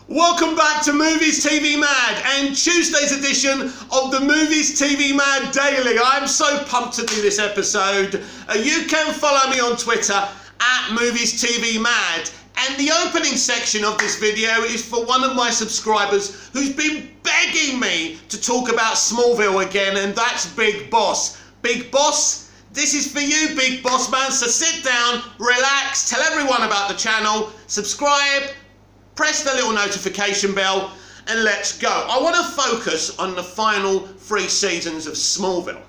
Welcome back to Movies TV Mad and Tuesday's edition of the Movies TV Mad Daily. I'm so pumped to do this episode. You can follow me on Twitter at Movies TV Mad. And the opening section of this video is for one of my subscribers who's been begging me to talk about Smallville again, and that's Big Boss. Big Boss, this is for you, Big Boss man. So sit down, relax, tell everyone about the channel, subscribe, press the little notification bell, and let's go. I want to focus on the final 3 seasons of Smallville.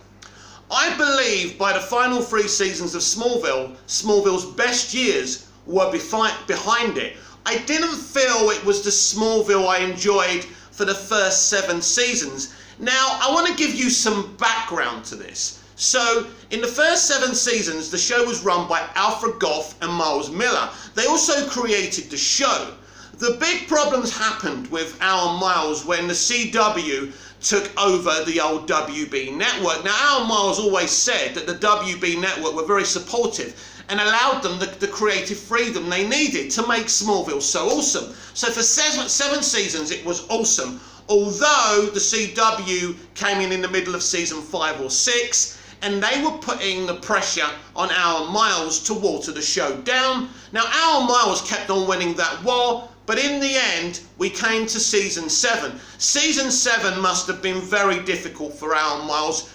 I believe by the final 3 seasons of Smallville, Smallville's best years were behind it. I didn't feel it was the Smallville I enjoyed for the first 7 seasons. Now, I want to give you some background to this. So, in the first 7 seasons, the show was run by Alfred Gough and Miles Miller. They also created the show. The big problems happened with Al and Miles when the CW took over the old WB network. Now, Al and Miles always said that the WB network were very supportive and allowed them the creative freedom they needed to make Smallville so awesome. So for 7 seasons, it was awesome. Although the CW came in the middle of season 5 or 6, and they were putting the pressure on Al and Miles to water the show down. Now, Al and Miles kept on winning that war, but in the end, we came to season 7. Season 7 must have been very difficult for Al and Miles.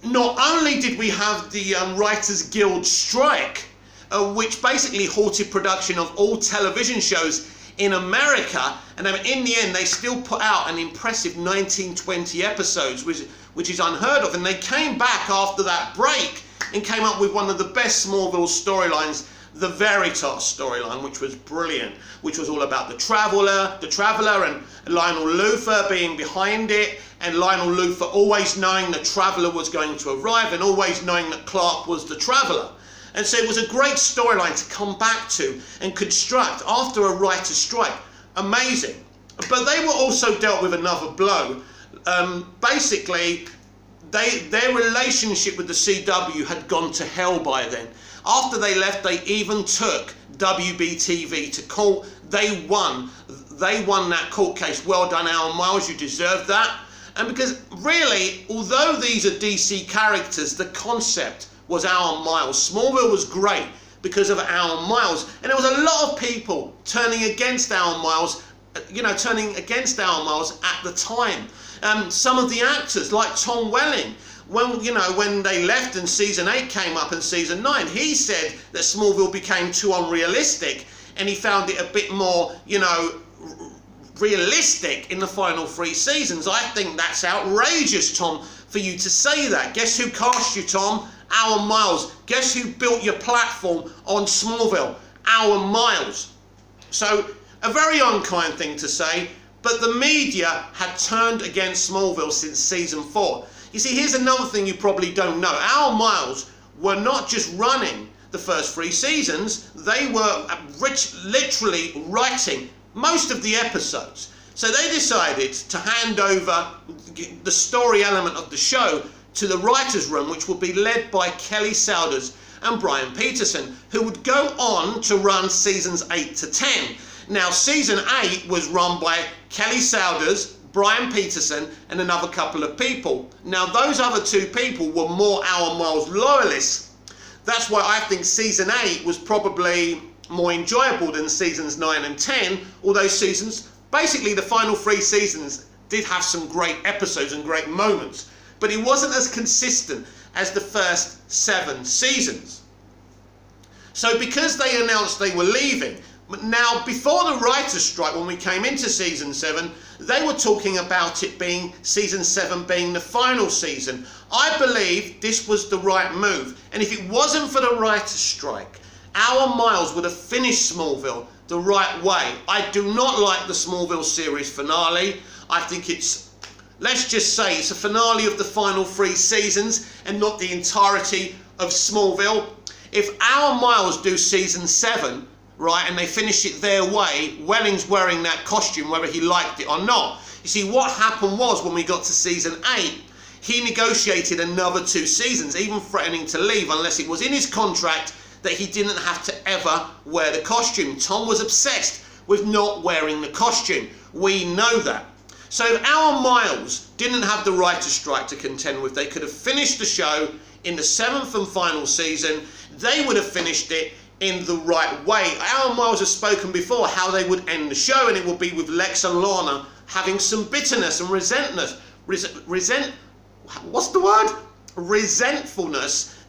Not only did we have the Writers Guild strike, which basically halted production of all television shows in America, and in the end they still put out an impressive 19-20 episodes, which is unheard of, and they came back after that break and came up with one of the best Smallville storylines, the Veritas storyline, which was brilliant, which was all about the Traveler and Lionel Luthor being behind it, and Lionel Luthor always knowing the Traveler was going to arrive and always knowing that Clark was the Traveler. And so it was a great storyline to come back to and construct after a writer's strike. Amazing. But they were also dealt with another blow. Basically, their relationship with the CW had gone to hell by then. After they left, they even took WBTV to court. They won that court case. Well done, Al and Miles, you deserved that. And because really, although these are DC characters, the concept was Al and Miles. Smallville was great because of Al and Miles. And there was a lot of people turning against Al and Miles, at the time. Some of the actors, like Tom Welling, when they left and season 8 came up and season 9, he said that Smallville became too unrealistic and he found it a bit more, realistic in the final 3 seasons. I think that's outrageous, Tom, for you to say that. Guess who cast you, Tom? Al and Miles. Guess who built your platform on Smallville? Al and Miles. So, a very unkind thing to say, but the media had turned against Smallville since season 4. You see, here's another thing you probably don't know. Al and Miles were not just running the first 3 seasons, they were literally writing most of the episodes. So they decided to hand over the story element of the show to the writer's room, which would be led by Kelly Souders and Brian Peterson, who would go on to run seasons 8 to 10. Now, season 8 was run by Kelly Souders, Brian Peterson, and another couple of people. Now, those other 2 people were more Al and Miles loyalists. That's why I think season 8 was probably more enjoyable than seasons 9 and 10, although basically the final 3 seasons did have some great episodes and great moments, but it wasn't as consistent as the first 7 seasons. So because they announced they were leaving, now before the writer's strike, when we came into season 7, they were talking about it being season 7 being the final season. I believe this was the right move, and if it wasn't for the writer's strike, Al and Miles would have finished Smallville the right way. I do not like the Smallville series finale. I think let's just say it's a finale of the final 3 seasons and not the entirety of Smallville. If Al and Miles do season 7, right, and they finish it their way, Welling's wearing that costume whether he liked it or not. You see, what happened was when we got to season 8, he negotiated another 2 seasons, even threatening to leave unless it was in his contract that he didn't have to ever wear the costume. Tom was obsessed with not wearing the costume. We know that. So if Al Miles didn't have the writer's strike to contend with, they could have finished the show in the 7th and final season. They would have finished it in the right way. Al Miles has spoken before how they would end the show, and it would be with Lex and Lana having some bitterness and resentfulness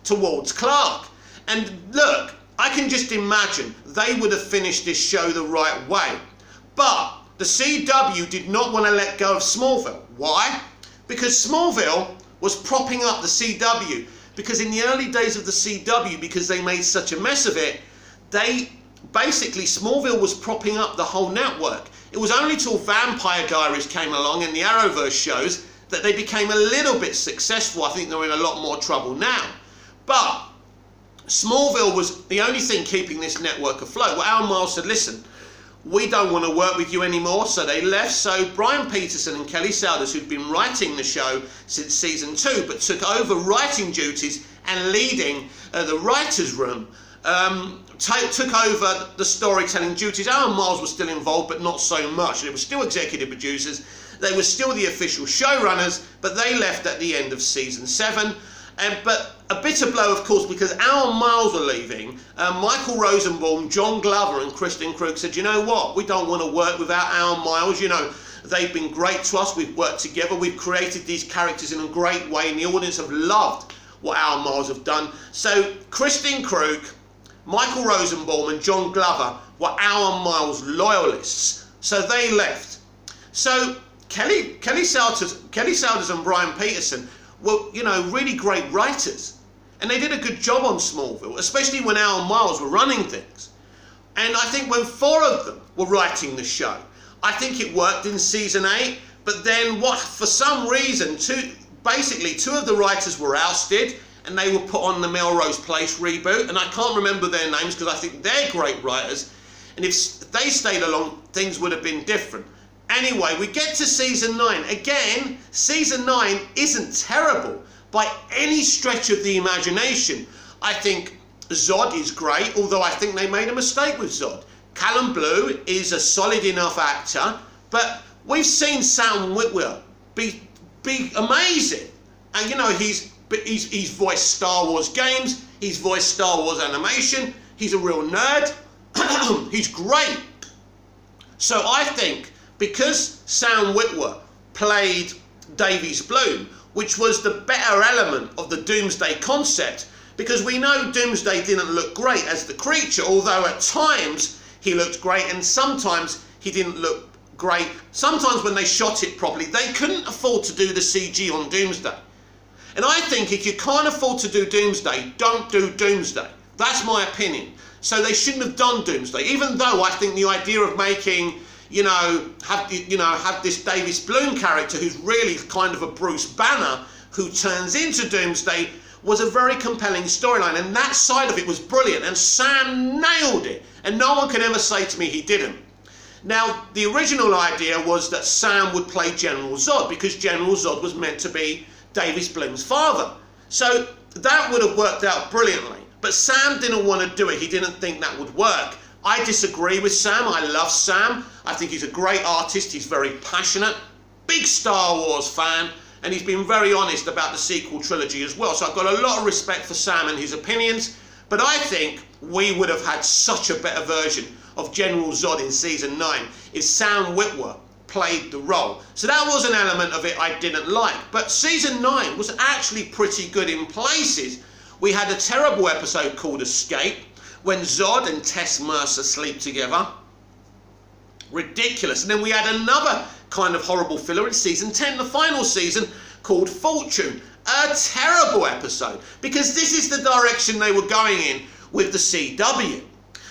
towards Clark. And look, I can just imagine they would have finished this show the right way. But the CW did not want to let go of Smallville. Why? Because Smallville was propping up the CW. Because in the early days of the CW, because they made such a mess of it, Smallville was propping up the whole network. It was only till Vampire Diaries came along and the Arrowverse shows that they became a little bit successful. I think they're in a lot more trouble now. But Smallville was the only thing keeping this network afloat. Well, Al Miles said, listen, we don't want to work with you anymore, so they left. So Brian Peterson and Kelly Souders, who'd been writing the show since season 2, but took over writing duties and leading the writer's room, took over the storytelling duties. Al Miles was still involved, but not so much. They were still executive producers. They were still the official showrunners, but they left at the end of season 7. But a bitter blow, of course, because Al Miles were leaving. Michael Rosenbaum, John Glover and Kristen Krug said, you know what, we don't want to work without Al Miles. You know, they've been great to us. We've worked together. We've created these characters in a great way, and the audience have loved what Al Miles have done. So Kristen Krug, Michael Rosenbaum and John Glover were Al Miles loyalists. So they left. So Kelly Souders and Brian Peterson were, you know, really great writers. And they did a good job on Smallville, especially when Al Miles were running things. And I think when 4 of them were writing the show, I think it worked in season 8. But then for some reason, 2 of the writers were ousted and they were put on the Melrose Place reboot. And I can't remember their names because I think they're great writers. And if they stayed along, things would have been different. Anyway, we get to season 9. Again, season 9 isn't terrible by any stretch of the imagination. I think Zod is great, although I think they made a mistake with Zod. Callum Blue is a solid enough actor, but we've seen Sam Witwer be amazing. And you know, he's voiced Star Wars games, he's voiced Star Wars animation, he's a real nerd, he's great. So I think because Sam Witwer played Davies Bloom, which was the better element of the Doomsday concept, because we know Doomsday didn't look great as the creature, although at times he looked great and sometimes he didn't look great. Sometimes when they shot it properly, they couldn't afford to do the CG on Doomsday. And I think if you can't afford to do Doomsday, don't do Doomsday. That's my opinion. So they shouldn't have done Doomsday, even though I think the idea of making, have this Davies Bloom character who's really kind of a Bruce Banner who turns into Doomsday was a very compelling storyline, and that side of it was brilliant, and Sam nailed it, and no one can ever say to me he didn't. Now, the original idea was that Sam would play General Zod, because General Zod was meant to be Davies Bloom's father. So that would have worked out brilliantly, but Sam didn't want to do it. He didn't think that would work. I disagree with Sam. I love Sam. I think he's a great artist. He's very passionate, big Star Wars fan, and he's been very honest about the sequel trilogy as well. So I've got a lot of respect for Sam and his opinions, but I think we would have had such a better version of General Zod in season 9 if Sam Witwer played the role. So that was an element of it I didn't like. But season 9 was actually pretty good in places. We had a terrible episode called Escape, when Zod and Tess Mercer sleep together. Ridiculous. And then we had another kind of horrible filler in season 10, the final season, called Fortune. A terrible episode, because this is the direction they were going in with the CW.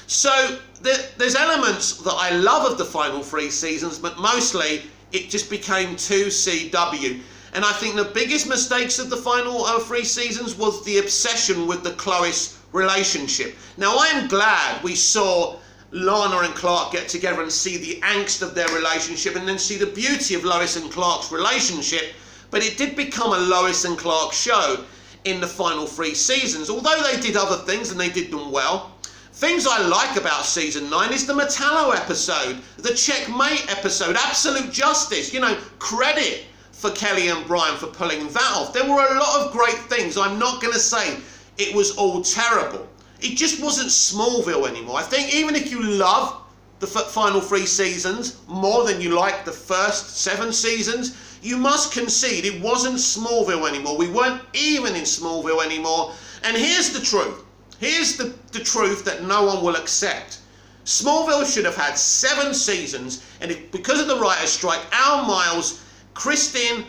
So there's elements that I love of the final 3 seasons, but mostly it just became too CW. And I think the biggest mistakes of the final 3 seasons was the obsession with the Lois relationship. Now, I am glad we saw Lana and Clark get together and see the angst of their relationship and then see the beauty of Lois and Clark's relationship, but it did become a Lois and Clark show in the final 3 seasons. Although they did other things and they did them well, Things I like about season 9 is the Metallo episode, the Checkmate episode, Absolute Justice, you know, credit for Kelly and Brian for pulling that off. There were a lot of great things. I'm not going to say it was all terrible. It just wasn't Smallville anymore. I think even if you love the final 3 seasons more than you like the first 7 seasons, you must concede it wasn't Smallville anymore. We weren't even in Smallville anymore. And here's the truth. Here's the truth that no one will accept. Smallville should have had 7 seasons, and because of the writer's strike, Al Miles, Kristen,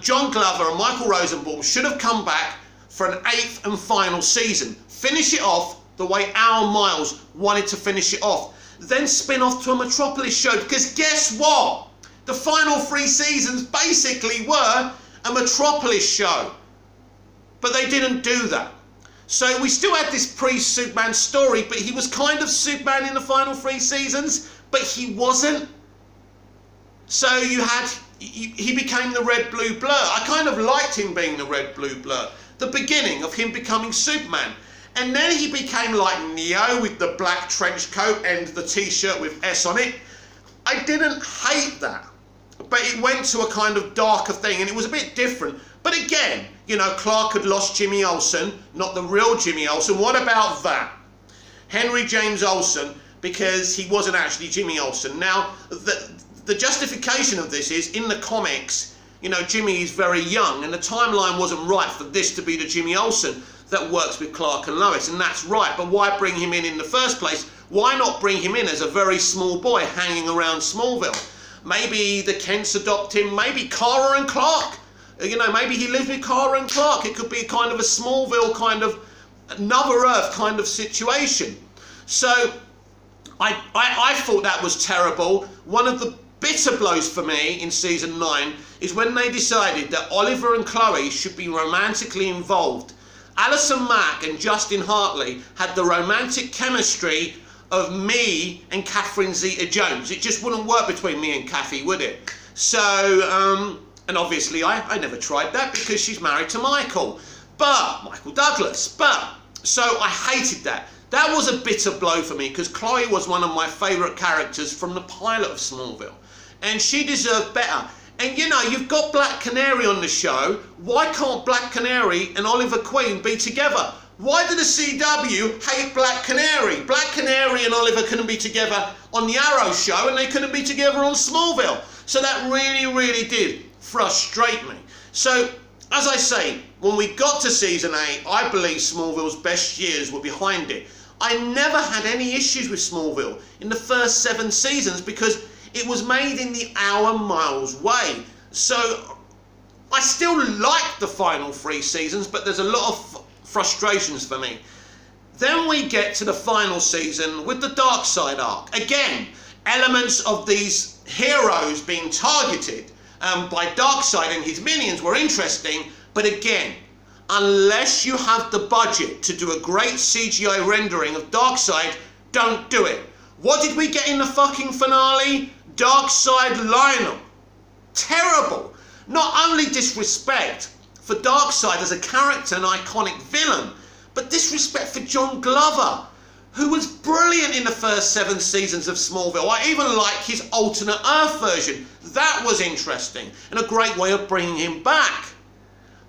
John Glover and Michael Rosenbaum should have come back for an 8th and final season. Finish it off the way Al Miles wanted to finish it off. Then spin off to a Metropolis show, because guess what? The final 3 seasons basically were a Metropolis show. But they didn't do that. So we still had this pre-Superman story, but he was kind of Superman in the final 3 seasons, but he wasn't. So he became the Red Blue Blur. I kind of liked him being the Red Blue Blur. The beginning of him becoming Superman. And then he became like Neo with the black trench coat and the t-shirt with S on it. I didn't hate that, but it went to a kind of darker thing, and it was a bit different. But again, you know, Clark had lost Jimmy Olsen, not the real Jimmy Olsen. What about that? Henry James Olsen, because he wasn't actually Jimmy Olsen. Now, the justification of this is, in the comics, you know, Jimmy is very young, and the timeline wasn't right for this to be the Jimmy Olsen that works with Clark and Lois, and that's right. But why bring him in the first place? Why not bring him in as a very small boy hanging around Smallville? Maybe the Kents adopt him, maybe Kara and Clark. You know, maybe he lived with Kara and Clark. It could be kind of a Smallville kind of another Earth kind of situation. So I thought that was terrible. One of the bitter blows for me in season 9 is when they decided that Oliver and Chloe should be romantically involved. Alison Mack and Justin Hartley had the romantic chemistry of me and Catherine Zeta-Jones. It just wouldn't work between me and Kathy, would it? So, and obviously I never tried that because she's married to Michael Douglas. So I hated that. That was a bitter blow for me because Chloe was one of my favourite characters from the pilot of Smallville. And she deserved better. And you know, you've got Black Canary on the show. Why can't Black Canary and Oliver Queen be together? Why did the CW hate Black Canary? Black Canary and Oliver couldn't be together on the Arrow show, and they couldn't be together on Smallville. So that really, really did frustrate me. So, as I say, when we got to season 8, I believe Smallville's best years were behind it. I never had any issues with Smallville in the first 7 seasons because it was made in the Al Miles way. So, I still like the final 3 seasons, but there's a lot of frustrations for me. Then we get to the final season with the Darkseid arc. Again, elements of these heroes being targeted by Darkseid and his minions were interesting, but again, unless you have the budget to do a great CGI rendering of Darkseid, don't do it. What did we get in the fucking finale? Darkseid Lionel. Terrible. Not only disrespect for Darkseid as a character and iconic villain, but disrespect for John Glover, who was brilliant in the first 7 seasons of Smallville. I even like his alternate Earth version. That was interesting and a great way of bringing him back.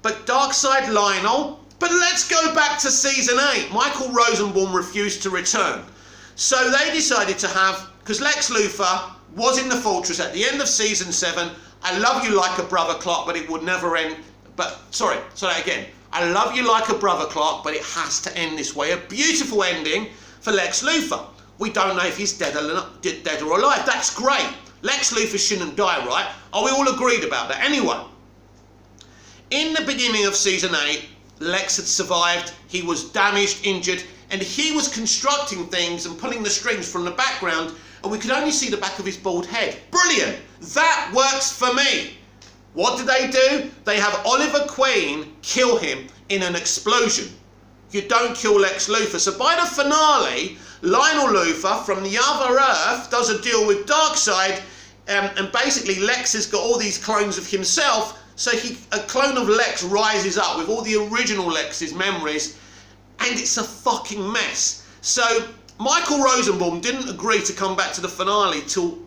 But Darkseid Lionel. But let's go back to season 8. Michael Rosenbaum refused to return. So they decided to have, because Lex Luthor was in the Fortress at the end of season 7. I love you like a brother, Clark, but it would never end. But, sorry, say that again. I love you like a brother, Clark, but it has to end this way. A beautiful ending for Lex Luthor. We don't know if he's dead or alive. That's great. Lex Luthor shouldn't die, right? Are we all agreed about that? Anyway, in the beginning of season 8, Lex had survived. He was damaged, injured, and he was constructing things and pulling the strings from the background, and we could only see the back of his bald head. Brilliant. That works for me. What do? They have Oliver Queen kill him in an explosion. You don't kill Lex Luthor. So by the finale, Lionel Luthor from the other Earth does a deal with Darkseid, and basically Lex has got all these clones of himself, so a clone of Lex rises up with all the original Lex's memories, and it's a fucking mess. So Michael Rosenbaum didn't agree to come back to the finale till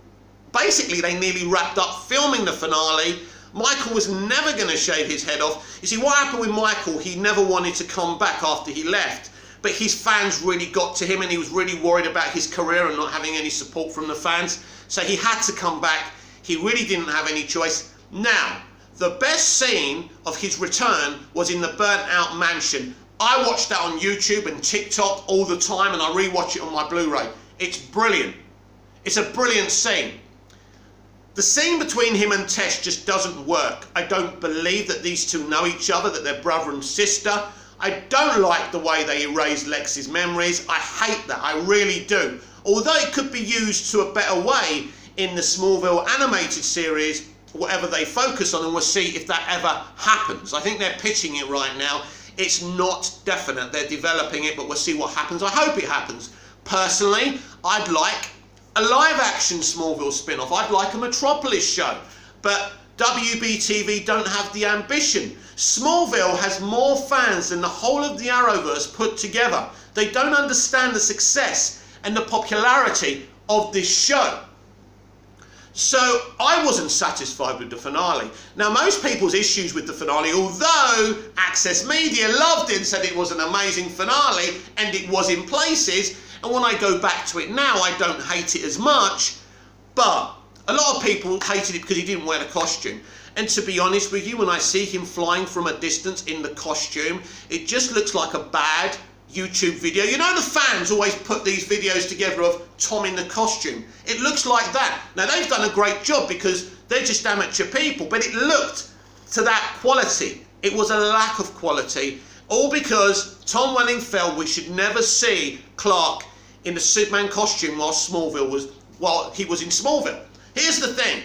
basically they nearly wrapped up filming the finale. Michael was never going to shave his head off. You see, what happened with Michael, he never wanted to come back after he left. But his fans really got to him and he was really worried about his career and not having any support from the fans. So he had to come back. He really didn't have any choice. Now, the best scene of his return was in the burnt out mansion. I watched that on YouTube and TikTok all the time and I rewatch it on my Blu-ray. It's brilliant. It's a brilliant scene. The scene between him and Tess just doesn't work. I don't believe that these two know each other, that they're brother and sister. I don't like the way they erased Lexi's memories. I hate that, I really do. Although it could be used to a better way in the Smallville animated series, whatever they focus on, and we'll see if that ever happens. I think they're pitching it right now. It's not definite, they're developing it, but we'll see what happens. I hope it happens. Personally, I'd like a live-action Smallville spin-off. I'd like a Metropolis show, but WB-TV don't have the ambition. Smallville has more fans than the whole of the Arrowverse put together. They don't understand the success and the popularity of this show. So I wasn't satisfied with the finale. Now, most people's issues with the finale, although Access Media loved it and said it was an amazing finale, and it was in places, and when I go back to it now, I don't hate it as much, but a lot of people hated it because he didn't wear the costume. And to be honest with you, when I see him flying from a distance in the costume, it just looks like a bad YouTube video. You know, the fans always put these videos together of Tom in the costume. It looks like that. Now, they've done a great job because they're just amateur people, but it looked to that quality. It was a lack of quality, all because Tom Welling felt we should never see Clark in the Superman costume while he was in Smallville. Here's the thing.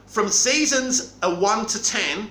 From seasons 1 to 10,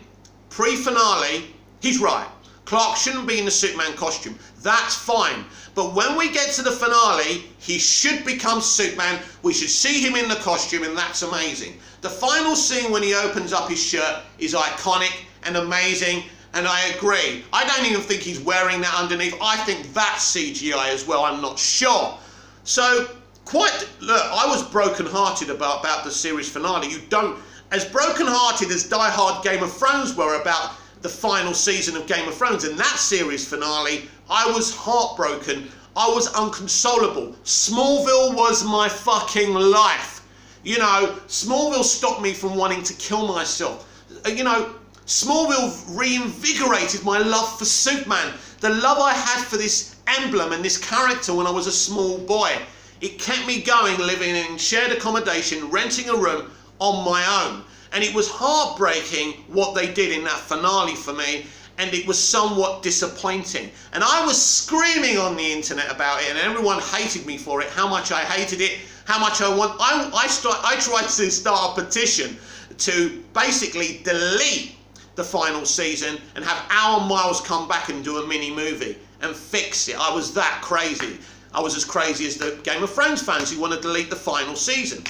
pre-finale, he's right. Clark shouldn't be in the Superman costume. That's fine. But when we get to the finale, he should become Superman. We should see him in the costume, and that's amazing. The final scene when he opens up his shirt is iconic and amazing, and I agree. I don't even think he's wearing that underneath. I think that's CGI as well. I'm not sure. So, look, I was broken-hearted about the series finale. You don't, as broken-hearted as die-hard Game of Thrones were about the final season of Game of Thrones and that series finale, I was heartbroken. I was inconsolable. Smallville was my fucking life. You know, Smallville stopped me from wanting to kill myself. You know, Smallville reinvigorated my love for Superman. The love I had for this emblem and this character when I was a small boy. It kept me going, living in shared accommodation, renting a room on my own. And it was heartbreaking what they did in that finale for me, and it was somewhat disappointing. And I was screaming on the internet about it, and everyone hated me for it, how much I hated it, how much I want. I tried to start a petition to basically delete the final season and have Alan Miles come back and do a mini movie and fix it. I was that crazy. I was as crazy as the Game of Thrones fans who want to delete the final season.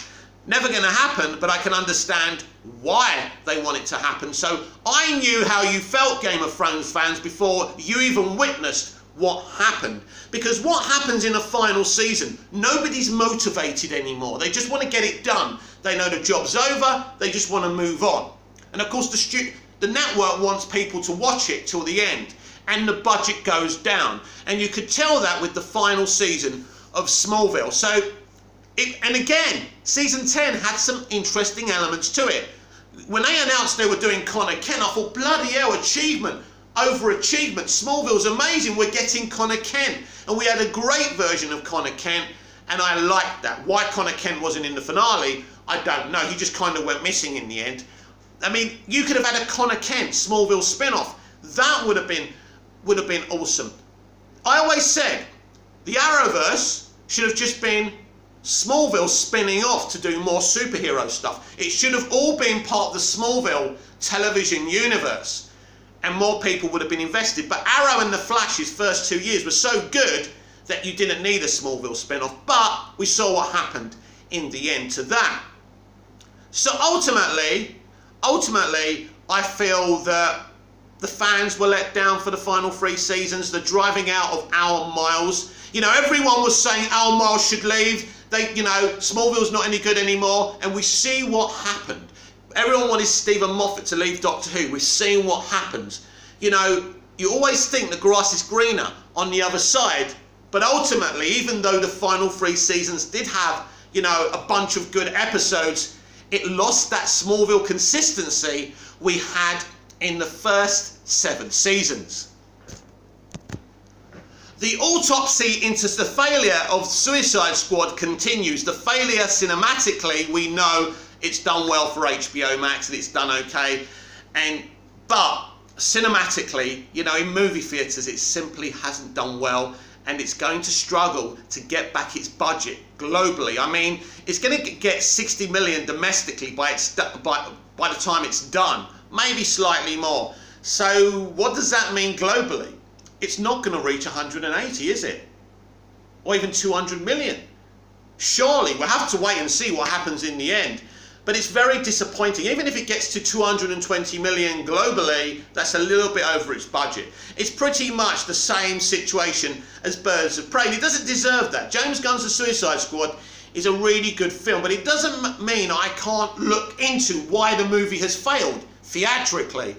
Never going to happen, but I can understand why they want it to happen. So I knew how you felt, Game of Thrones fans, before you even witnessed what happened. Because what happens in a final season, nobody's motivated anymore. They just want to get it done. They know the job's over, they just want to move on. And of course the network wants people to watch it till the end, and the budget goes down. And you could tell that with the final season of Smallville. So, and again, season 10 had some interesting elements to it. When they announced they were doing Connor Kent, I thought, bloody hell, achievement over achievement. Smallville's amazing, we're getting Connor Kent. And we had a great version of Connor Kent, and I liked that. Why Connor Kent wasn't in the finale, I don't know. He just kind of went missing in the end. I mean, you could have had a Connor Kent Smallville spin-off. That would have been awesome. I always said the Arrowverse should have just been Smallville spinning off to do more superhero stuff. It should have all been part of the Smallville television universe, and more people would have been invested. But Arrow and the Flash's first 2 years were so good that you didn't need a Smallville spin-off. But we saw what happened in the end to that. So ultimately, I feel that the fans were let down for the final 3 seasons. The driving out of Alan Miles, You know, everyone was saying Al Miles should leave. You know, Smallville's not any good anymore. And we see what happened. Everyone wanted Stephen Moffat to leave Doctor Who. We're seeing what happens. You know, you always think the grass is greener on the other side. But ultimately, even though the final 3 seasons did have, you know, a bunch of good episodes, it lost that Smallville consistency we had in the first 7 seasons. The autopsy into the failure of Suicide Squad continues. The failure cinematically, we know it's done well for HBO Max and it's done okay. But cinematically, you know, in movie theatres, it simply hasn't done well. And it's going to struggle to get back its budget globally. I mean, it's going to get 60 million domestically by the time it's done, maybe slightly more. So what does that mean globally? It's not going to reach 180, is it? Or even 200 million. Surely, we'll have to wait and see what happens in the end. But it's very disappointing. Even if it gets to 220 million globally, that's a little bit over its budget. It's pretty much the same situation as Birds of Prey. It doesn't deserve that. James Gunn's The Suicide Squad is a really good film, but it doesn't mean I can't look into why the movie has failed theatrically.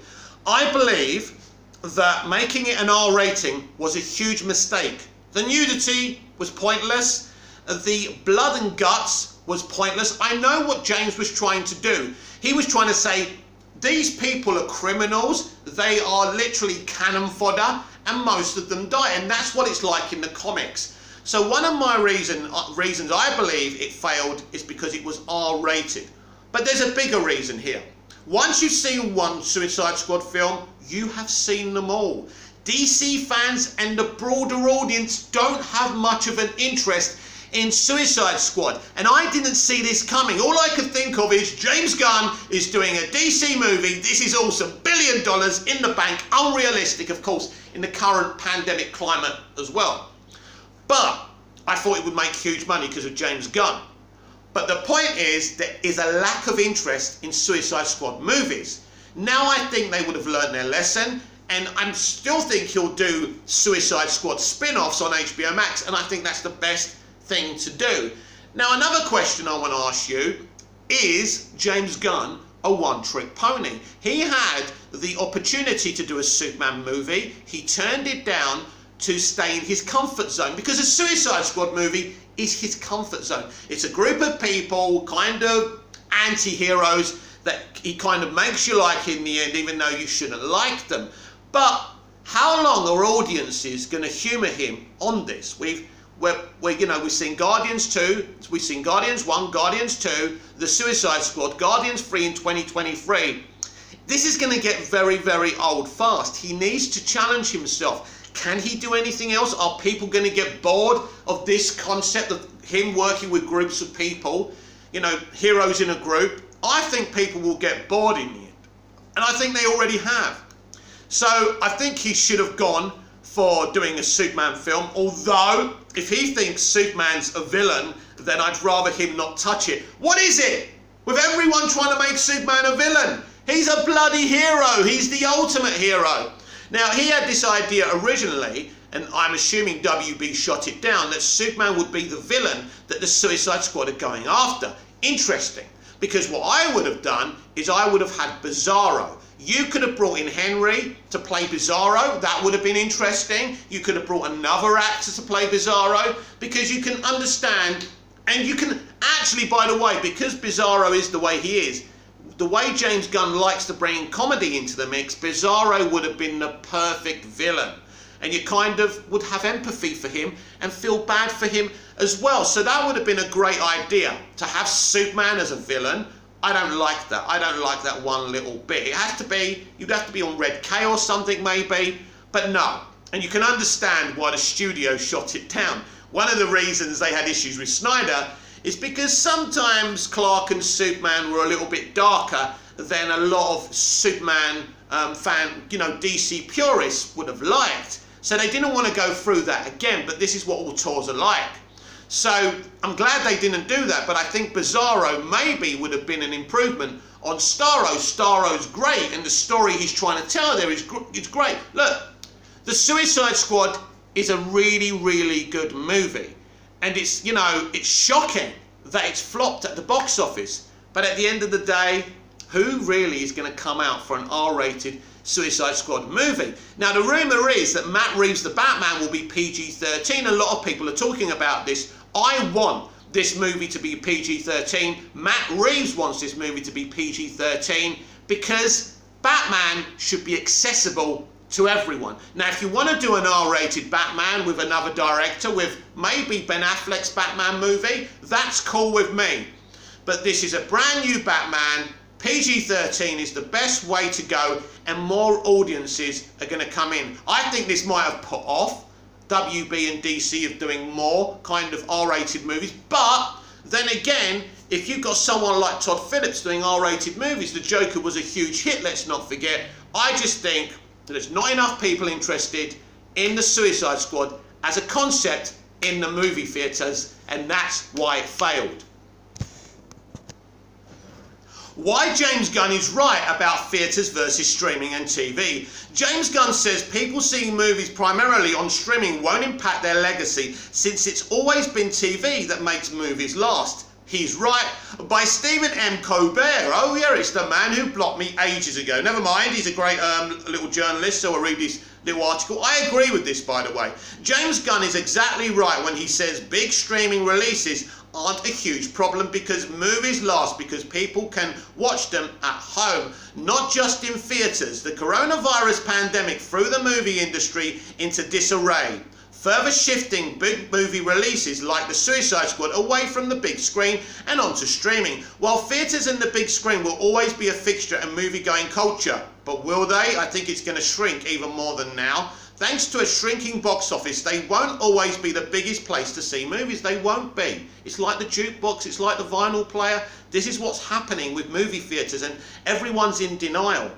I believe that making it an R rating was a huge mistake. The nudity was pointless. The blood and guts was pointless. I know what James was trying to do. He was trying to say, these people are criminals. They are literally cannon fodder, and most of them die. And that's what it's like in the comics. So one of my reasons I believe it failed is because it was R rated. But there's a bigger reason here. Once you've seen one Suicide Squad film, you have seen them all. DC fans and the broader audience don't have much of an interest in Suicide Squad. And I didn't see this coming. All I could think of is James Gunn is doing a DC movie. This is awesome. $1 billion in the bank. Unrealistic, of course, in the current pandemic climate as well. But I thought it would make huge money because of James Gunn. But the point is, there is a lack of interest in Suicide Squad movies. Now I think they would have learned their lesson, and I still think he'll do Suicide Squad spin-offs on HBO Max, and I think that's the best thing to do. Now another question I want to ask you, is James Gunn a one-trick pony? He had the opportunity to do a Superman movie. He turned it down to stay in his comfort zone, because a Suicide Squad movie is his comfort zone. It's a group of people, kind of anti-heroes, that he kind of makes you like in the end, even though you shouldn't like them. But how long are audiences going to humour him on this? We've seen Guardians 2, we've seen Guardians 1, Guardians 2, The Suicide Squad, Guardians 3 in 2023. This is going to get very, very old fast. He needs to challenge himself. Can he do anything else? Are people going to get bored of this concept of him working with groups of people, you know, heroes in a group? I think people will get bored in the end. And I think they already have. So I think he should have gone for doing a Superman film. Although, if he thinks Superman's a villain, then I'd rather him not touch it. What is it? With everyone trying to make Superman a villain. He's a bloody hero. He's the ultimate hero. Now, he had this idea originally, and I'm assuming WB shot it down, that Superman would be the villain that the Suicide Squad are going after. Interesting. Because what I would have done is I would have had Bizarro. You could have brought in Henry to play Bizarro. That would have been interesting. You could have brought another actor to play Bizarro, because you can understand, and you can actually, by the way, because Bizarro is the way he is, the way James Gunn likes to bring comedy into the mix, Bizarro would have been the perfect villain. And you kind of would have empathy for him and feel bad for him as well. So that would have been a great idea, to have Superman as a villain. I don't like that. I don't like that one little bit. It has to be, you'd have to be on Red K or something maybe, but no. And you can understand why the studio shot it down. One of the reasons they had issues with Snyder is because sometimes Clark and Superman were a little bit darker than a lot of Superman DC purists would have liked. So they didn't want to go through that again, but this is what auteurs are like. So I'm glad they didn't do that, but I think Bizarro maybe would have been an improvement on Starro. Starro's great, and the story he's trying to tell there is great. Look, the Suicide Squad is a really, really good movie. And it's, you know, it's shocking that it's flopped at the box office. But at the end of the day, who really is going to come out for an R-rated Suicide Squad movie? Now, the rumour is that Matt Reeves' The Batman will be PG-13. A lot of people are talking about this. I want this movie to be PG-13. Matt Reeves wants this movie to be PG-13 because Batman should be accessible to everyone. Now, if you want to do an R-rated Batman with another director, with maybe Ben Affleck's Batman movie, that's cool with me. But this is a brand new Batman. PG-13 is the best way to go, and more audiences are going to come in. I think this might have put off WB and DC of doing more kind of R-rated movies, but then again, if you've got someone like Todd Phillips doing R-rated movies, The Joker was a huge hit, let's not forget. I just think that there's not enough people interested in the Suicide Squad as a concept in the movie theatres, and that's why it failed. Why James Gunn is right about theatres versus streaming and TV. James Gunn says people seeing movies primarily on streaming won't impact their legacy, since it's always been TV that makes movies last. He's right. By Stephen M. Colbert. Oh yeah, it's the man who blocked me ages ago. Never mind, he's a great little journalist, so I'll read his little article. I agree with this, by the way. James Gunn is exactly right when he says big streaming releases aren't a huge problem, because movies last because people can watch them at home, not just in theatres. The coronavirus pandemic threw the movie industry into disarray, further shifting big movie releases like the Suicide Squad away from the big screen and onto streaming. While theatres and the big screen will always be a fixture in movie-going culture, but will they? I think it's going to shrink even more than now. Thanks to a shrinking box office, they won't always be the biggest place to see movies. They won't be. It's like the jukebox, it's like the vinyl player. This is what's happening with movie theatres, and everyone's in denial.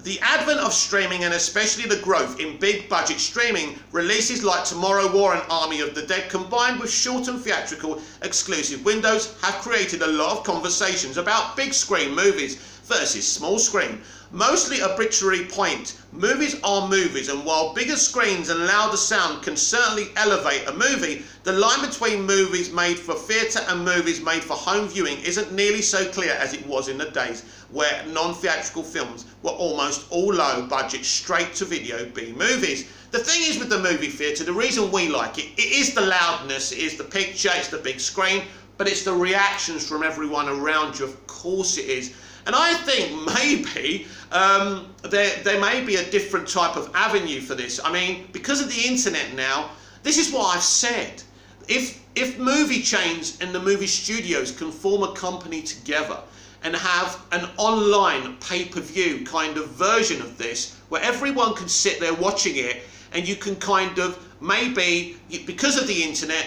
The advent of streaming, and especially the growth in big budget streaming releases like Tomorrow War and Army of the Dead, combined with shortened theatrical exclusive windows, have created a lot of conversations about big screen movies versus small screen. Mostly arbitrary point. Movies are movies, and while bigger screens and louder sound can certainly elevate a movie, the line between movies made for theatre and movies made for home viewing isn't nearly so clear as it was in the days where non-theatrical films were almost all low-budget, straight-to-video B-movies. The thing is with the movie theatre, the reason we like it, it is the loudness, it is the picture, it's the big screen, but it's the reactions from everyone around you, of course it is. And I think maybe there may be a different type of avenue for this. I mean, because of the internet now, this is what I've said. If movie chains and the movie studios can form a company together and have an online pay-per-view kind of version of this, where everyone can sit there watching it, and you can kind of maybe, because of the internet,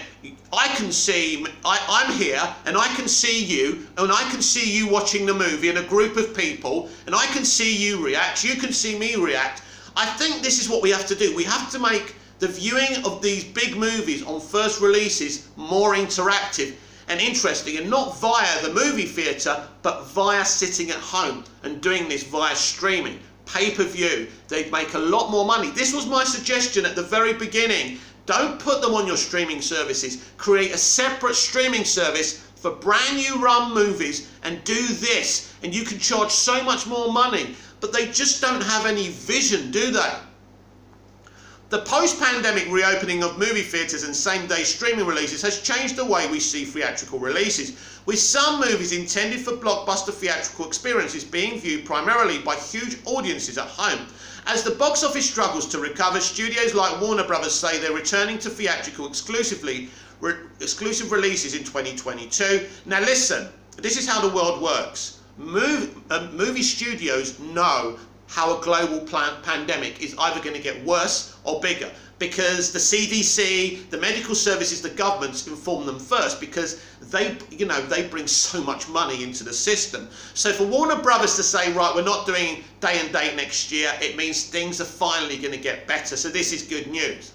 I can see, I'm here and I can see you, and I can see you watching the movie and a group of people, and I can see you react, you can see me react. I think this is what we have to do. We have to make the viewing of these big movies on first releases more interactive and interesting, and not via the movie theatre, but via sitting at home and doing this via streaming. Pay-per-view, they'd make a lot more money. This was my suggestion at the very beginning. Don't put them on your streaming services. Create a separate streaming service for brand new run movies and do this, and you can charge so much more money. But they just don't have any vision, do they? The post-pandemic reopening of movie theatres and same-day streaming releases has changed the way we see theatrical releases, with some movies intended for blockbuster theatrical experiences being viewed primarily by huge audiences at home. As the box office struggles to recover, studios like Warner Brothers say they're returning to theatrical exclusive releases in 2022. Now listen, this is how the world works. Movie studios know how a global pandemic is either going to get worse or bigger, because the CDC, the medical services, the governments inform them first, because they bring so much money into the system. So for Warner Brothers to say, right, we're not doing day and date next year, it means things are finally going to get better. So this is good news.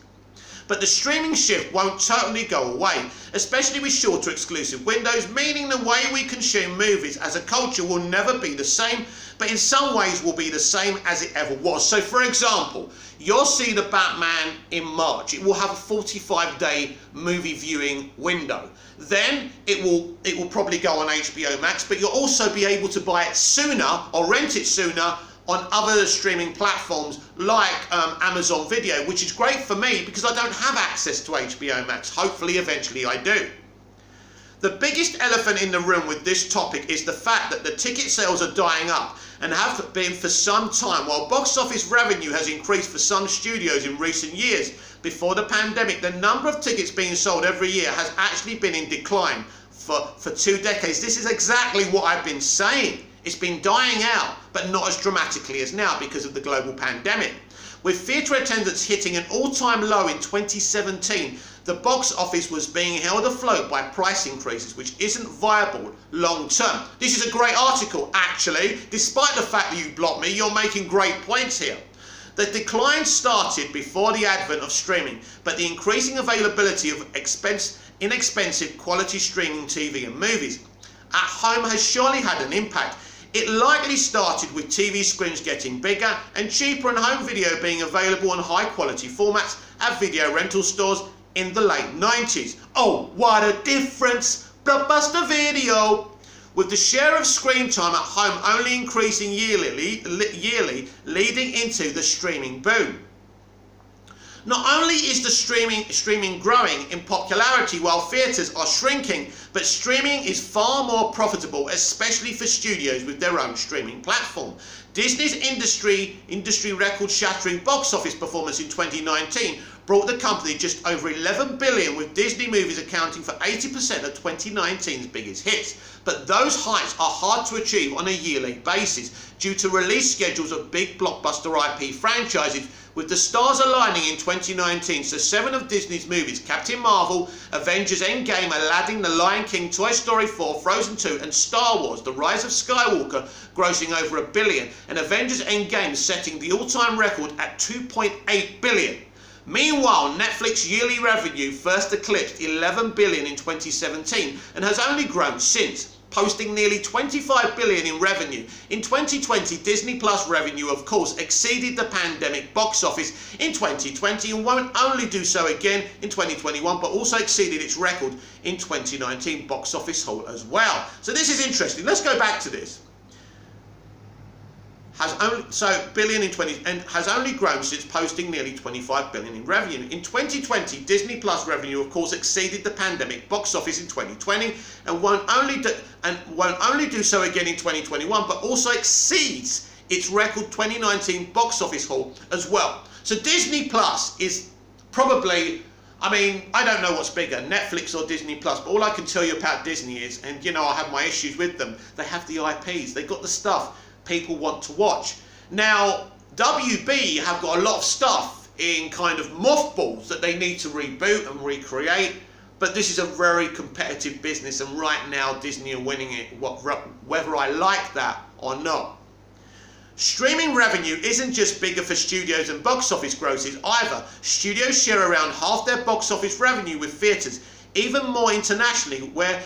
But the streaming shift won't totally go away, especially with shorter exclusive windows, meaning the way we consume movies as a culture will never be the same, but in some ways will be the same as it ever was. So for example, you'll see the Batman in March. It will have a 45-day movie viewing window. Then it will probably go on HBO Max, but you'll also be able to buy it sooner or rent it sooner on other streaming platforms like Amazon Video, which is great for me because I don't have access to HBO Max. Hopefully, eventually I do. The biggest elephant in the room with this topic is the fact that the ticket sales are dying up and have been for some time. While box office revenue has increased for some studios in recent years, before the pandemic, the number of tickets being sold every year has actually been in decline for 2 decades. This is exactly what I've been saying. It's been dying out, but not as dramatically as now because of the global pandemic. With theatre attendance hitting an all-time low in 2017, the box office was being held afloat by price increases, which isn't viable long term. This is a great article, actually. Despite the fact that you blocked me, you're making great points here. The decline started before the advent of streaming, but the increasing availability of inexpensive quality streaming TV and movies at home has surely had an impact. It likely started with TV screens getting bigger and cheaper and home video being available on high quality formats at video rental stores in the late 90s. Oh, what a difference! Blockbuster Video! With the share of screen time at home only increasing yearly, leading into the streaming boom. Not only is the streaming growing in popularity while theatres are shrinking, but streaming is far more profitable, especially for studios with their own streaming platform. Disney's industry record-shattering box office performance in 2019 brought the company just over $11 billion, with Disney movies accounting for 80% of 2019's biggest hits. But those heights are hard to achieve on a yearly basis due to release schedules of big blockbuster IP franchises, with the stars aligning in 2019. So 7 of Disney's movies, Captain Marvel, Avengers Endgame, Aladdin, The Lion King, Toy Story 4, Frozen 2 and Star Wars, The Rise of Skywalker, grossing over $1 billion, and Avengers Endgame setting the all-time record at $2.8 billion. Meanwhile, Netflix yearly revenue first eclipsed $11 billion in 2017 and has only grown since, posting nearly $25 billion in revenue. In 2020, Disney Plus revenue, of course, exceeded the pandemic box office in 2020 and won't only do so again in 2021, but also exceeded its record in 2019 box office haul as well. So this is interesting. Let's go back to this. Billion in 20 and has only grown since posting nearly $25 billion in revenue. In 2020, Disney Plus revenue, of course, exceeded the pandemic box office in 2020 and won't only do so again in 2021, but also exceeds its record 2019 box office haul as well. So Disney Plus is probably, I mean, I don't know what's bigger, Netflix or Disney Plus, but all I can tell you about Disney is, and you know I have my issues with them, they have the IPs, they've got the stuff people want to watch. Now, WB have got a lot of stuff in kind of mothballs that they need to reboot and recreate, but this is a very competitive business, and right now Disney are winning it, whether I like that or not. Streaming revenue isn't just bigger for studios and box office grosses either. Studios share around half their box office revenue with theatres, even more internationally, where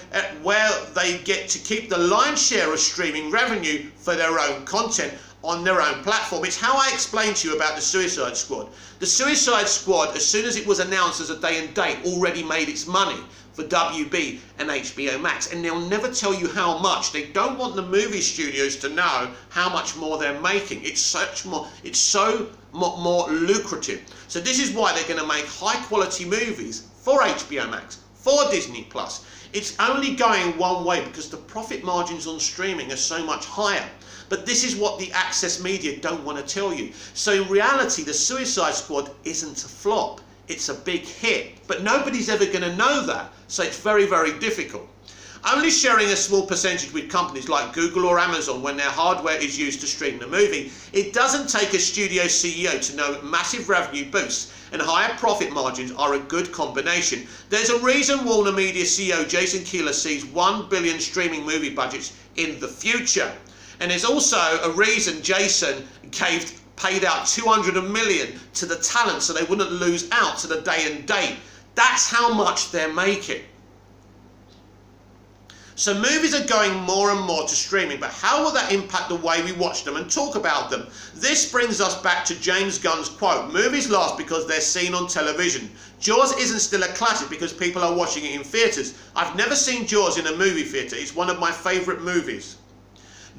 they get to keep the lion's share of streaming revenue for their own content on their own platform. It's how I explained to you about the Suicide Squad. The Suicide Squad, as soon as it was announced as a day and date, already made its money for WB and HBO Max, and they'll never tell you how much. They don't want the movie studios to know how much more they're making. It's so more lucrative. So this is why they're going to make high quality movies for HBO Max, for Disney Plus. It's only going one way because the profit margins on streaming are so much higher. But this is what the access media don't want to tell you. So in reality, the Suicide Squad isn't a flop. It's a big hit. But nobody's ever going to know that. So it's very, very difficult. Only sharing a small percentage with companies like Google or Amazon when their hardware is used to stream the movie. It doesn't take a studio CEO to know massive revenue boosts and higher profit margins are a good combination. There's a reason Warner Media CEO Jason Kilar sees $1 billion streaming movie budgets in the future. And there's also a reason Jason paid out 200 million to the talent so they wouldn't lose out to the day and date. That's how much they're making. So movies are going more and more to streaming, but how will that impact the way we watch them and talk about them? This brings us back to James Gunn's quote, "Movies last because they're seen on television. Jaws isn't still a classic because people are watching it in theatres. I've never seen Jaws in a movie theatre. It's one of my favourite movies."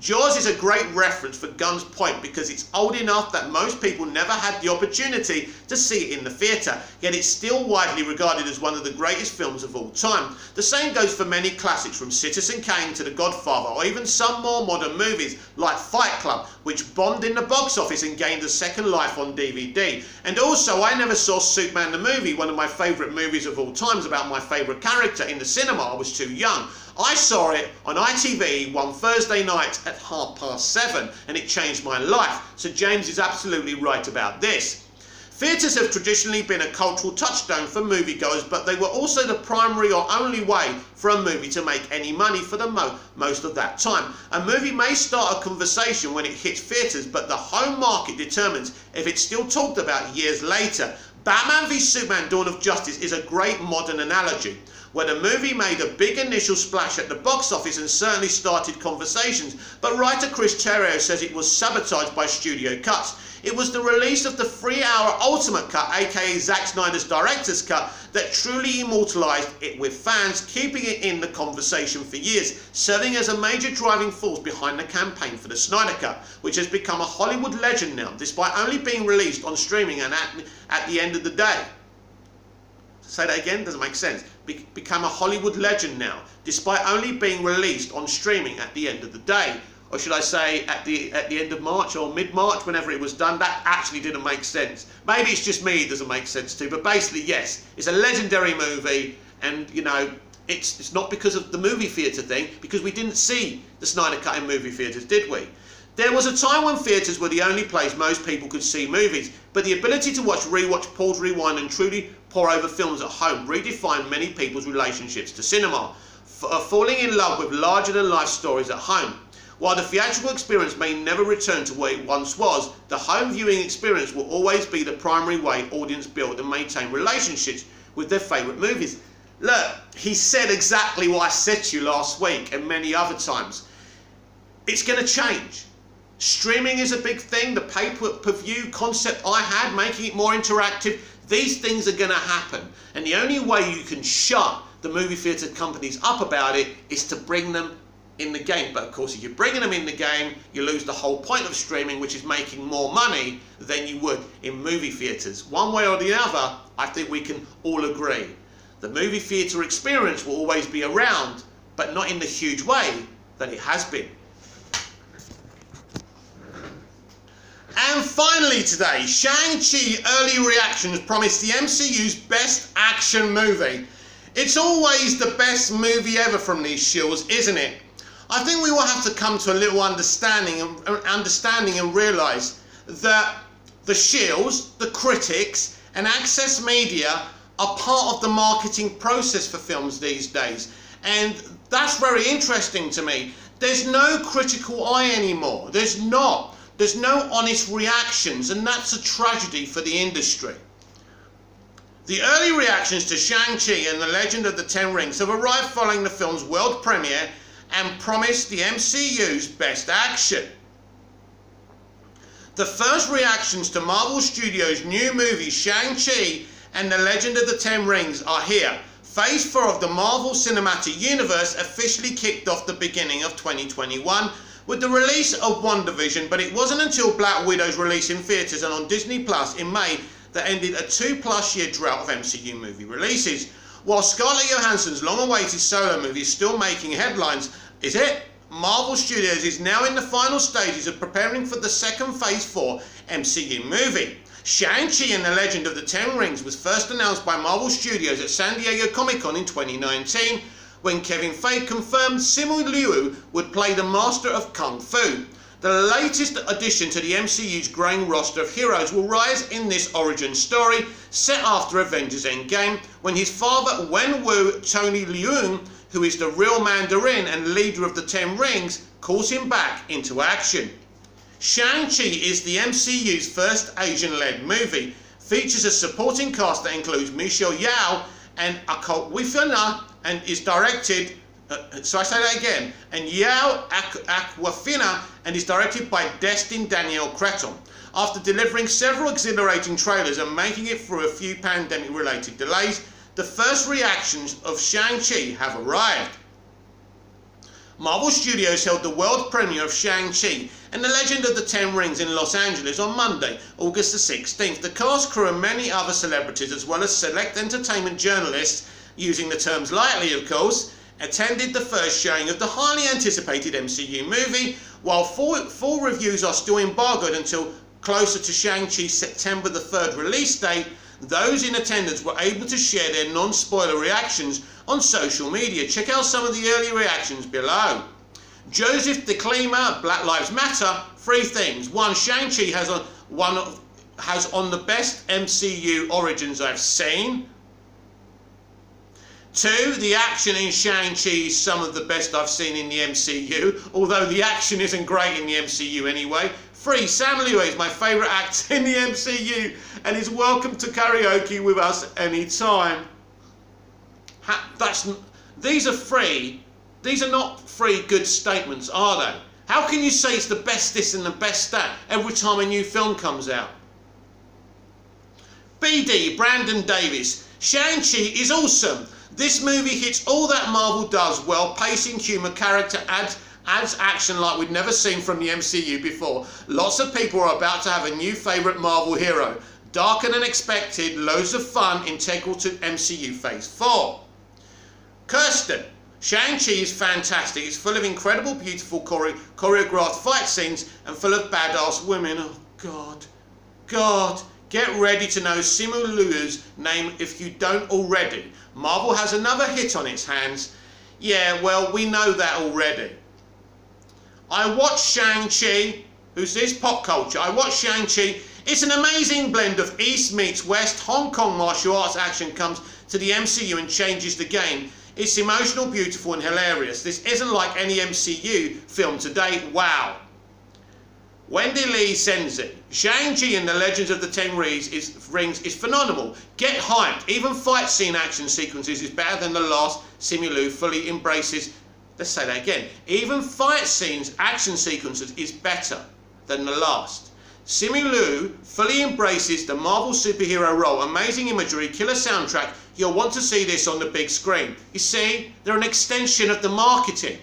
Jaws is a great reference for Gunn's point because it's old enough that most people never had the opportunity to see it in the theatre, yet it's still widely regarded as one of the greatest films of all time. The same goes for many classics from Citizen Kane to The Godfather, or even some more modern movies like Fight Club, which bombed in the box office and gained a second life on DVD. And also, I never saw Superman the movie, one of my favourite movies of all time, about my favourite character, in the cinema. I was too young. I saw it on ITV one Thursday night at 7:30 and it changed my life. So James is absolutely right about this. Theatres have traditionally been a cultural touchstone for moviegoers, but they were also the primary or only way for a movie to make any money for the most of that time. A movie may start a conversation when it hits theatres, but the home market determines if it's still talked about years later. Batman v Superman: Dawn of Justice is a great modern analogy, where the movie made a big initial splash at the box office and certainly started conversations, but writer Chris Terrio says it was sabotaged by studio cuts. It was the release of the 3-hour Ultimate Cut, aka Zack Snyder's director's cut, that truly immortalised it with fans, keeping it in the conversation for years, serving as a major driving force behind the campaign for the Snyder Cut, which has become a Hollywood legend now, despite only being released on streaming and at the end of the day. Say that again, doesn't make sense. Become a Hollywood legend now, despite only being released on streaming at the end of the day. Or should I say at the end of March or mid-March, whenever it was done. That actually didn't make sense. Maybe it's just me it doesn't make sense to, but basically yes, it's a legendary movie, and you know, it's not because of the movie theatre thing, because we didn't see the Snyder Cut in movie theatres, did we? There was a time when theatres were the only place most people could see movies, but the ability to watch, rewatch, pause, rewind and truly pore over films at home redefined many people's relationships to cinema, falling in love with larger-than-life stories at home. While the theatrical experience may never return to what it once was, the home viewing experience will always be the primary way audience build and maintain relationships with their favourite movies. Look, he said exactly what I said to you last week and many other times. It's going to change. Streaming is a big thing. The pay-per-view concept I had, making it more interactive, these things are going to happen. And the only way you can shut the movie theatre companies up about it is to bring them in the game. But of course, if you're bringing them in the game, you lose the whole point of streaming, which is making more money than you would in movie theatres. One way or the other, I think we can all agree. The movie theatre experience will always be around, but not in the huge way that it has been. And finally today, Shang-Chi early reactions promised the MCU's best action movie. It's always the best movie ever from these shills, isn't it? I think we will have to come to a little understanding and realise that the shills, the critics and access media are part of the marketing process for films these days. And that's very interesting to me. There's no critical eye anymore. There's no honest reactions, and that's a tragedy for the industry. The early reactions to Shang-Chi and the Legend of the Ten Rings have arrived following the film's world premiere and promised the MCU's best action. The first reactions to Marvel Studios' new movie Shang-Chi and the Legend of the Ten Rings are here. Phase 4 of the Marvel Cinematic Universe officially kicked off the beginning of 2021 with the release of WandaVision, but it wasn't until Black Widow's release in theatres and on Disney Plus in May that ended a 2+ year drought of MCU movie releases. While Scarlett Johansson's long-awaited solo movie is still making headlines, Marvel Studios is now in the final stages of preparing for the second Phase 4 MCU movie. Shang-Chi and the Legend of the Ten Rings was first announced by Marvel Studios at San Diego Comic-Con in 2019, when Kevin Feige confirmed Simu Liu would play the Master of Kung Fu. The latest addition to the MCU's growing roster of heroes will rise in this origin story, set after Avengers Endgame, when his father Wenwu Tony Leung, who is the real Mandarin and leader of the Ten Rings, calls him back into action. Shang-Chi is the MCU's first Asian-led movie. Features a supporting cast that includes Michelle Yeoh and Awkwafina, and is directed, so I say that again, and Yeoh Awkwafina, and is directed by Destin Daniel Cretton. After delivering several exhilarating trailers and making it through a few pandemic-related delays, the first reactions of Shang-Chi have arrived. Marvel Studios held the world premiere of Shang Chi and the Legend of the Ten Rings in Los Angeles on Monday, August the 16th. The cast, crew and many other celebrities, as well as select entertainment journalists, using the terms lightly of course, attended the first showing of the highly anticipated MCU movie. While full reviews are still embargoed until closer to Shang-Chi's September the 3rd release date, those in attendance were able to share their non-spoiler reactions on social media. Check out some of the early reactions below. Joseph DeClima, Black Lives Matter. 3 things. 1. Shang-Chi has on the best MCU origins I've seen. 2. The action in Shang-Chi is some of the best I've seen in the MCU, although the action isn't great in the MCU anyway. 3. Sam Liu is my favourite actor in the MCU and is welcome to karaoke with us anytime. These are not 3 good statements, are they? How can you say it's the best this and the best that every time a new film comes out? BD, Brandon Davis. Shang-Chi is awesome. This movie hits all that Marvel does well. Pacing, humour, character, adds action like we'd never seen from the MCU before. Lots of people are about to have a new favourite Marvel hero. Darker than expected, loads of fun, integral to MCU Phase 4. Kirsten. Shang-Chi is fantastic. It's full of incredible, beautiful choreographed fight scenes and full of badass women. Oh God. Get ready to know Simu Liu's name if you don't already. Marvel has another hit on its hands. Yeah, well, we know that already. I watched Shang-Chi. Who's this? Pop culture. I watched Shang-Chi. It's an amazing blend of East meets West. Hong Kong martial arts action comes to the MCU and changes the game. It's emotional, beautiful and hilarious. This isn't like any MCU film to date. Wow. Wendy Lee Senzi. Shang-Chi and the Legends of the Ten Rings is phenomenal. Get hyped. Even fight scene action sequences is better than the last. Simu Liu fully embraces. Let's say that again. Even fight scenes action sequences is better than the last. Simu Liu fully embraces the Marvel superhero role. Amazing imagery, killer soundtrack. You'll want to see this on the big screen. You see, they're an extension of the marketing.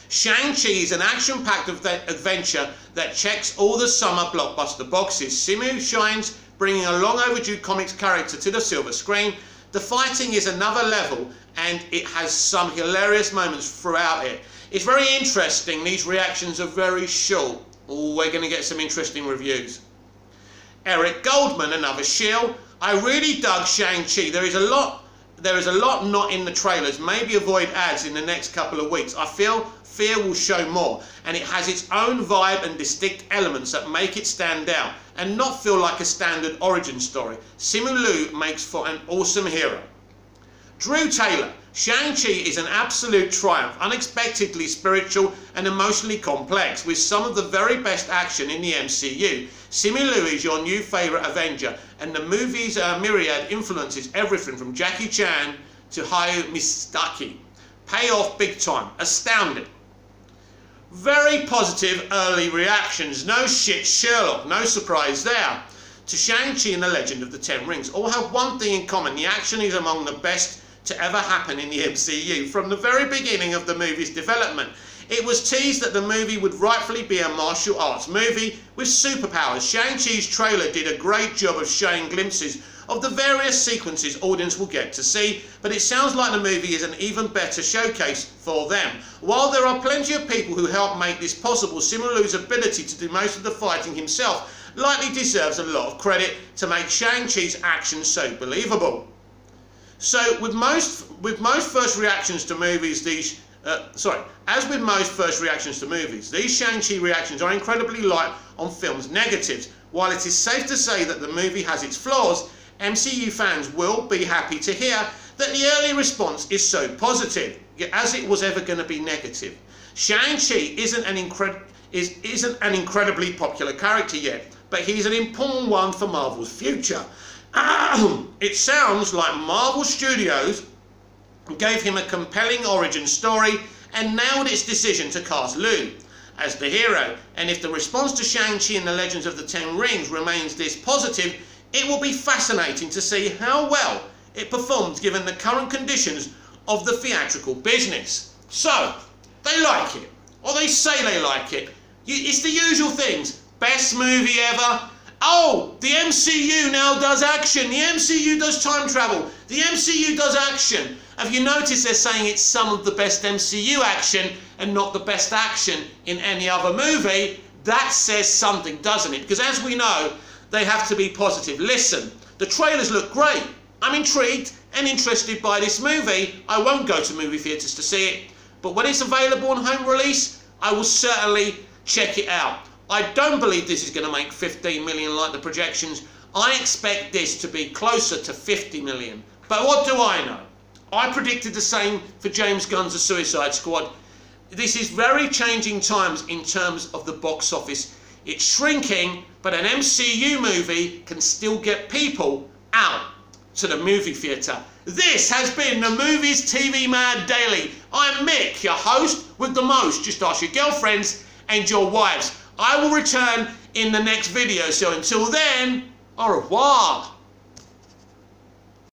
Shang-Chi is an action-packed adventure that checks all the summer blockbuster boxes. Simu shines, bringing a long-overdue comics character to the silver screen. The fighting is another level, and it has some hilarious moments throughout it. It's very interesting. These reactions are very short. Oh, we're going to get some interesting reviews. Eric Goldman, another shill. I really dug Shang-Chi. There is a lot not in the trailers. Maybe avoid ads in the next couple of weeks. I feel fear will show more, and it has its own vibe and distinct elements that make it stand out and not feel like a standard origin story. Simu Liu makes for an awesome hero. Drew Taylor. Shang-Chi is an absolute triumph, unexpectedly spiritual and emotionally complex, with some of the very best action in the MCU. Simu Liu is your new favourite Avenger, and the movie's myriad influences everything from Jackie Chan to Hayao Miyazaki. Pay off big time. Astounding. Very positive early reactions. No shit Sherlock, no surprise there. To Shang-Chi and the Legend of the Ten Rings all have one thing in common. The action is among the best to ever happen in the MCU. From the very beginning of the movie's development, it was teased that the movie would rightfully be a martial arts movie with superpowers. Shang-Chi's trailer did a great job of showing glimpses of the various sequences audience will get to see, but it sounds like the movie is an even better showcase for them. While there are plenty of people who helped make this possible, Simu Liu's ability to do most of the fighting himself likely deserves a lot of credit to make Shang-Chi's action so believable. So with most first reactions to movies, these Shang-Chi reactions are incredibly light on film's negatives. While it is safe to say that the movie has its flaws, MCU fans will be happy to hear that the early response is so positive, as it was ever going to be negative. Shang-Chi isn't an incredibly popular character yet, but he's an important one for Marvel's future. It sounds like Marvel Studios gave him a compelling origin story and nailed its decision to cast Liu as the hero. And if the response to Shang-Chi and the Legends of the Ten Rings remains this positive, it will be fascinating to see how well it performs given the current conditions of the theatrical business. So, they like it, or they say they like it. It's the usual things. Best movie ever. Oh, the MCU now does action. The MCU does time travel. The MCU does action. Have you noticed they're saying it's some of the best MCU action and not the best action in any other movie? That says something, doesn't it? Because as we know, they have to be positive. Listen, the trailers look great. I'm intrigued and interested by this movie. I won't go to movie theatres to see it, but when it's available on home release, I will certainly check it out. I don't believe this is going to make 15 million like the projections. I expect this to be closer to 50 million. But what do I know? I predicted the same for James Gunn's The Suicide Squad. This is very changing times in terms of the box office. It's shrinking, but an MCU movie can still get people out to the movie theatre. This has been the Movies TV Mad Daily. I'm Mick, your host with the most. Just ask your girlfriends and your wives. I will return in the next video, so until then, au revoir.